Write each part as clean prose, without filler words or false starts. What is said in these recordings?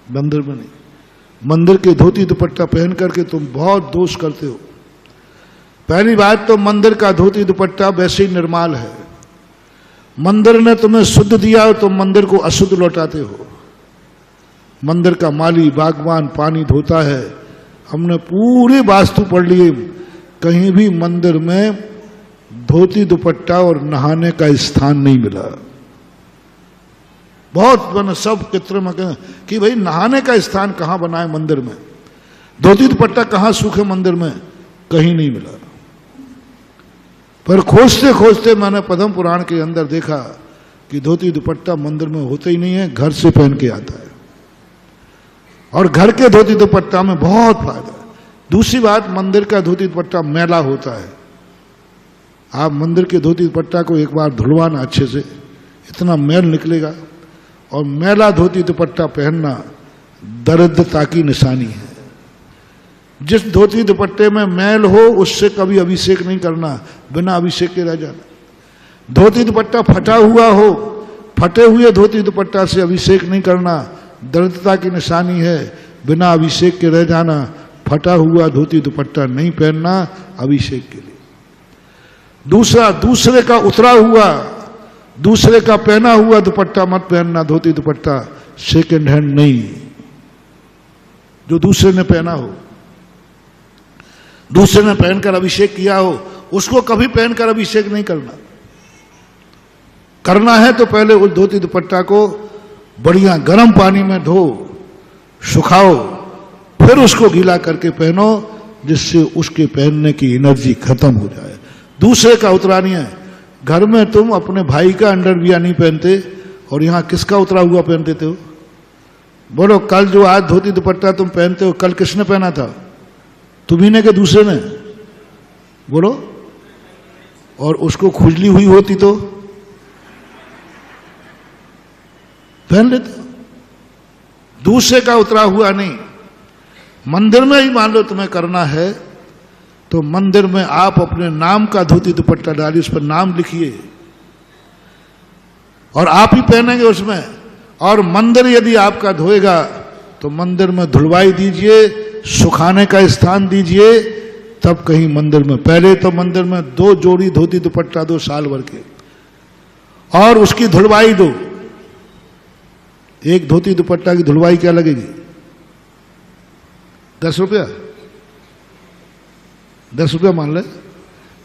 मंदिर में नहीं। मंदिर के धोती दुपट्टा पहन करके तुम बहुत दोष करते हो। पहली बात तो मंदिर का धोती दुपट्टा वैसे ही निर्माल है। मंदिर ने तुम्हें शुद्ध दिया हो तो मंदिर को अशुद्ध लौटाते हो। मंदिर का माली बागवान पानी धोता है। हमने पूरे वास्तु पढ़ लिए, कहीं भी मंदिर में धोती दुपट्टा और नहाने का स्थान नहीं मिला। बहुत मैंने सब चित्र में कहा कि भाई नहाने का स्थान कहां बना है मंदिर में, धोती दुपट्टा कहां सूखे मंदिर में, कहीं नहीं मिला। पर खोजते खोजते मैंने पद्म पुराण के अंदर देखा कि धोती दुपट्टा मंदिर में होता ही नहीं है, घर से पहन के आता है। और घर के धोती दुपट्टा में बहुत फायदा है। दूसरी बात, मंदिर का धोती दुपट्टा मैला होता है। आप मंदिर के धोती दुपट्टा को एक बार धुलवाना अच्छे से, इतना मैल निकलेगा। और मैला धोती दुपट्टा पहनना दरिद्रता की निशानी है। जिस धोती दुपट्टे में मैल हो उससे कभी अभिषेक नहीं करना, बिना अभिषेक के रह जाना। धोती दुपट्टा फटा हुआ हो, फटे हुए धोती दुपट्टा से अभिषेक नहीं करना, दरिद्रता की निशानी है। बिना अभिषेक के रह जाना। फटा हुआ धोती दुपट्टा नहीं पहनना अभिषेक के लिए। दूसरा, दूसरे का उतरा हुआ, दूसरे का पहना हुआ दुपट्टा मत पहनना। धोती दुपट्टा सेकेंड हैंड नहीं, जो दूसरे ने पहना हो, दूसरे ने पहनकर अभिषेक किया हो, उसको कभी पहनकर अभिषेक नहीं करना। करना है तो पहले उस धोती दुपट्टा को बढ़िया गर्म पानी में धो, सुखाओ, फिर उसको गीला करके पहनो, जिससे उसके पहनने की एनर्जी खत्म हो जाए। दूसरे का उतरा नहीं है। घर में तुम अपने भाई का अंडरवियर नहीं पहनते और यहां किसका उतरा हुआ पहन देते हो? बोलो, कल जो आज धोती दुपट्टा तुम पहनते हो, कल किसने पहना था? तुम्ही ने कि दूसरे ने? बोलो। और उसको खुजली हुई होती तो पहन लेते। दूसरे का उतरा हुआ नहीं। मंदिर में ही मान लो तुम्हें करना है तो मंदिर में आप अपने नाम का धोती दुपट्टा डालिए, उस पर नाम लिखिए और आप ही पहनेंगे उसमें। और मंदिर यदि आपका धोएगा तो मंदिर में धुलवाई दीजिए, सुखाने का स्थान दीजिए, तब कहीं मंदिर में। पहले तो मंदिर में 2 जोड़ी धोती दुपट्टा दो साल भर के, और उसकी धुलवाई दो। एक धोती दुपट्टा की धुलवाई क्या लगेगी? 10 रुपया, 10 रुपया मान ले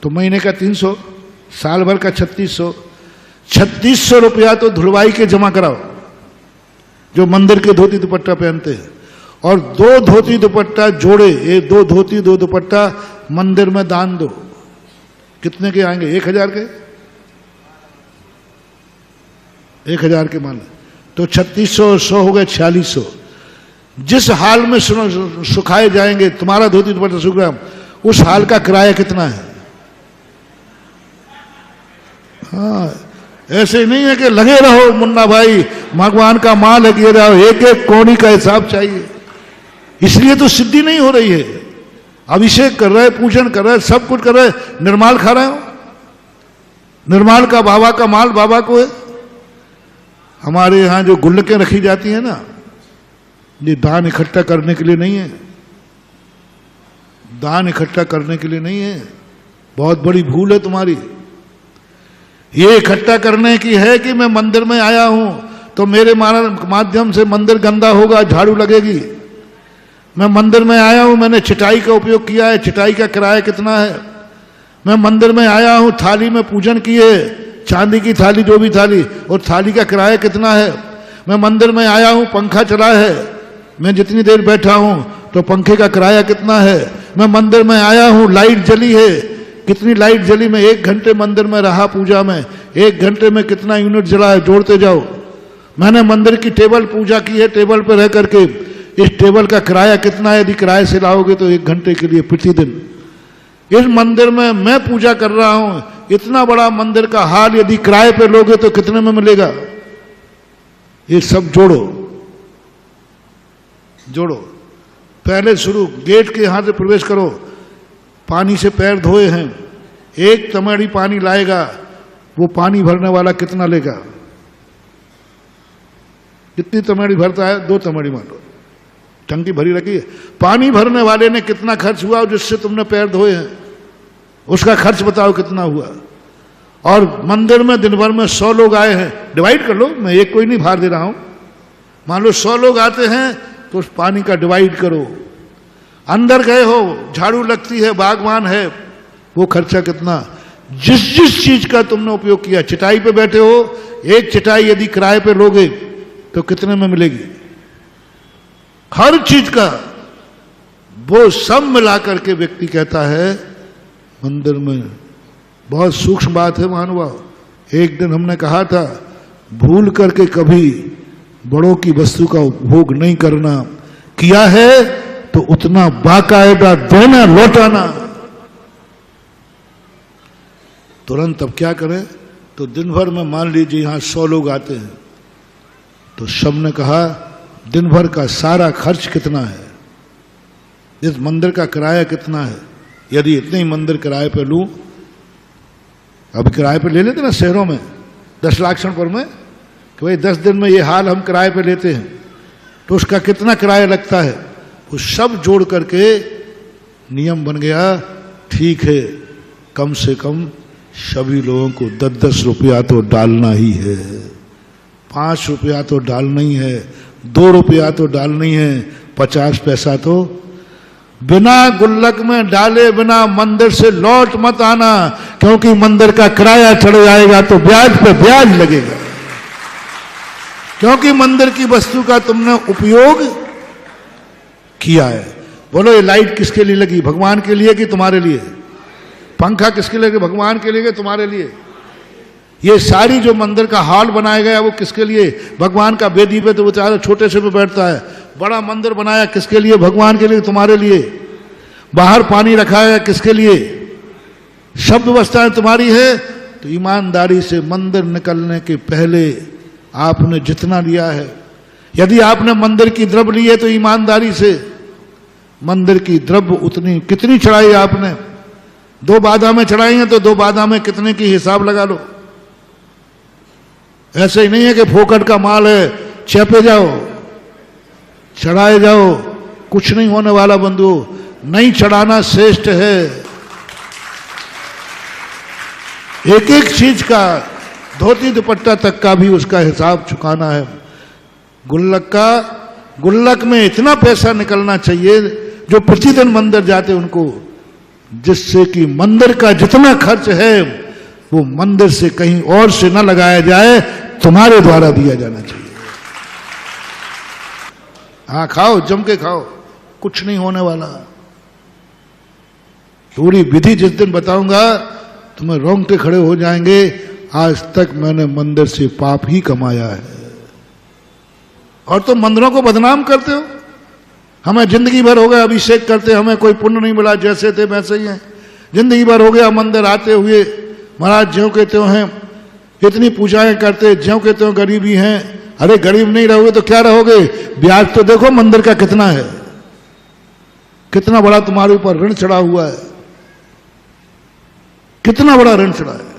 तो महीने का 300, साल भर का 3600। 3600 रुपया तो धुलवाई के जमा कराओ जो मंदिर के धोती दुपट्टा पहनते हैं। और 2 धोती दुपट्टा जोड़े, ये 2 धोती 2 दुपट्टा मंदिर में दान दो। कितने के आएंगे? 1000 के, 1000 के मान ले तो 3600 100 हो गए 4600। जिस हाल में सुखाए जाएंगे तुम्हारा धोती दुपट्टा सूख रहा, उस हाल का किराया कितना है? हाँ, ऐसे नहीं है कि लगे रहो मुन्ना भाई भगवान का माल है, गिर रहो, एक एक कौड़ी का हिसाब चाहिए। इसलिए तो सिद्धि नहीं हो रही है। अभिषेक कर रहे, पूजन कर रहे, सब कुछ कर रहे, निर्माल खा रहे हो। निर्माल का बाबा का माल बाबा को है। हमारे यहां जो गुल्लकें रखी जाती है ना, ये दान इकट्ठा करने के लिए नहीं है, दान इकट्ठा करने के लिए नहीं है। बहुत बड़ी भूल है तुम्हारी। ये इकट्ठा करने की है कि मैं मंदिर में आया हूं तो मेरे माध्यम से मंदिर गंदा होगा, झाड़ू लगेगी। मैं मंदिर में आया हूं, मैंने चटाई का उपयोग किया है, चटाई का किराया कितना है? मैं मंदिर में आया हूं, थाली में पूजन किए, चांदी की थाली जो भी थाली, और थाली का किराया कितना है? मैं मंदिर में आया हूं, पंखा चला है, मैं जितनी देर बैठा हूं तो पंखे का किराया कितना है? मैं मंदिर में आया हूं, लाइट जली है, कितनी लाइट जली? मैं 1 घंटे मंदिर में रहा पूजा में, 1 घंटे में कितना यूनिट जला है? जोड़ते जाओ। मैंने मंदिर की टेबल पूजा की है, टेबल पर रह करके इस टेबल का किराया कितना है? यदि किराए से लाओगे तो 1 घंटे के लिए प्रतिदिन। इस मंदिर में मैं पूजा कर रहा हूं, इतना बड़ा मंदिर का हाल यदि किराए पे लोगे तो कितने में मिलेगा? ये सब जोड़ो, जोड़ो। पहले शुरू, गेट के यहां से प्रवेश करो, पानी से पैर धोए हैं, 1 तमड़ी पानी लाएगा, वो पानी भरने वाला कितना लेगा? कितनी तमड़ी भरता है? 2 तमड़ी मान लो। टंकी भरी रखी है, पानी भरने वाले ने कितना खर्च हुआ जिससे तुमने पैर धोए हैं, उसका खर्च बताओ कितना हुआ। और मंदिर में दिन भर में 100 लोग आए हैं, डिवाइड कर लो, मैं एक कोई नहीं भार दे रहा हूं, मान लो 100 लोग आते हैं तो उस पानी का डिवाइड करो। अंदर गए हो, झाड़ू लगती है, बागवान है, वो खर्चा कितना। जिस जिस चीज का तुमने उपयोग किया, चटाई पे बैठे हो, एक चटाई यदि किराए पे लोगे तो कितने में मिलेगी, हर चीज का वो सब मिलाकर के व्यक्ति कहता है मंदिर में। बहुत सूक्ष्म बात है महानुभाव। एक दिन हमने कहा था भूल करके कभी बड़ों की वस्तु का उपभोग नहीं करना, किया है तो उतना बाकायदा देना, लौटाना। तुरंत अब क्या करें, तो दिन भर में मान लीजिए यहां 100 लोग आते हैं, तो सब ने कहा दिन भर का सारा खर्च कितना है, इस मंदिर का किराया कितना है। यदि इतने ही मंदिर किराए पे लूं, अब किराए पे ले लेते ना शहरों में 10 लाख पर में, कि भाई 10 दिन में ये हाल हम किराए पे लेते हैं, तो उसका कितना किराया लगता है, वो सब जोड़ करके नियम बन गया, ठीक है कम से कम सभी लोगों को 10-10 रुपया तो डालना ही है, 5 रुपया तो डालना ही है, 2 रुपया तो डालना ही है, 50 पैसा तो बिना गुल्लक में डाले बिना मंदिर से लौट मत आना, क्योंकि मंदिर का किराया चढ़ जाएगा तो ब्याज पे ब्याज लगेगा, क्योंकि मंदिर की वस्तु का तुमने उपयोग किया है। बोलो ये लाइट किसके लिए लगी, भगवान के लिए कि तुम्हारे लिए? पंखा किसके लिए, भगवान के लिए कि तुम्हारे लिए? ये सारी जो मंदिर का हॉल बनाया गया वो किसके लिए? भगवान का वेदी पे तो बेचारा छोटे से पे बैठता है, बड़ा मंदिर बनाया किसके लिए? भगवान के लिए, तुम्हारे लिए। बाहर पानी रखा है किसके लिए? सब व्यवस्थाएं तुम्हारी है। तो ईमानदारी से मंदिर निकलने के पहले आपने जितना लिया है, यदि आपने मंदिर की द्रव्य ली है तो ईमानदारी से मंदिर की द्रव्य उतनी कितनी चढ़ाई आपने, 2 बादामें चढ़ाई हैं तो 2 बादामें कितने की हिसाब लगा लो। ऐसे ही नहीं है कि फोकट का माल है चेपे जाओ चढ़ाए जाओ, कुछ नहीं होने वाला बंधु, नहीं चढ़ाना श्रेष्ठ है। एक एक चीज का, धोती दुपट्टा तक का भी उसका हिसाब चुकाना है। गुल्लक में इतना पैसा निकलना चाहिए जो प्रतिदिन मंदिर जाते उनको, जिससे कि मंदिर का जितना खर्च है वो मंदिर से कहीं और से न लगाया जाए, तुम्हारे द्वारा दिया जाना चाहिए। हाँ खाओ, जम के खाओ, कुछ नहीं होने वाला। पूरी विधि जिस दिन बताऊंगा तुम्हें रोंगटे खड़े हो जाएंगे, आज तक मैंने मंदिर से पाप ही कमाया है। और तुम मंदिरों को बदनाम करते हो, हमें जिंदगी भर हो गया अभिषेक करते, हमें कोई पुण्य नहीं मिला, जैसे थे वैसे ही हैं। जिंदगी भर हो गया मंदिर आते हुए, महाराज ज्यों के त्यों हैं, इतनी पूजाएं करते, ज्यों के त्यों गरीबी हैं। अरे गरीब नहीं रहोगे तो क्या रहोगे? ब्याज तो देखो मंदिर का कितना है, कितना बड़ा तुम्हारे ऊपर ऋण चढ़ा हुआ है, कितना बड़ा ऋण चढ़ा है।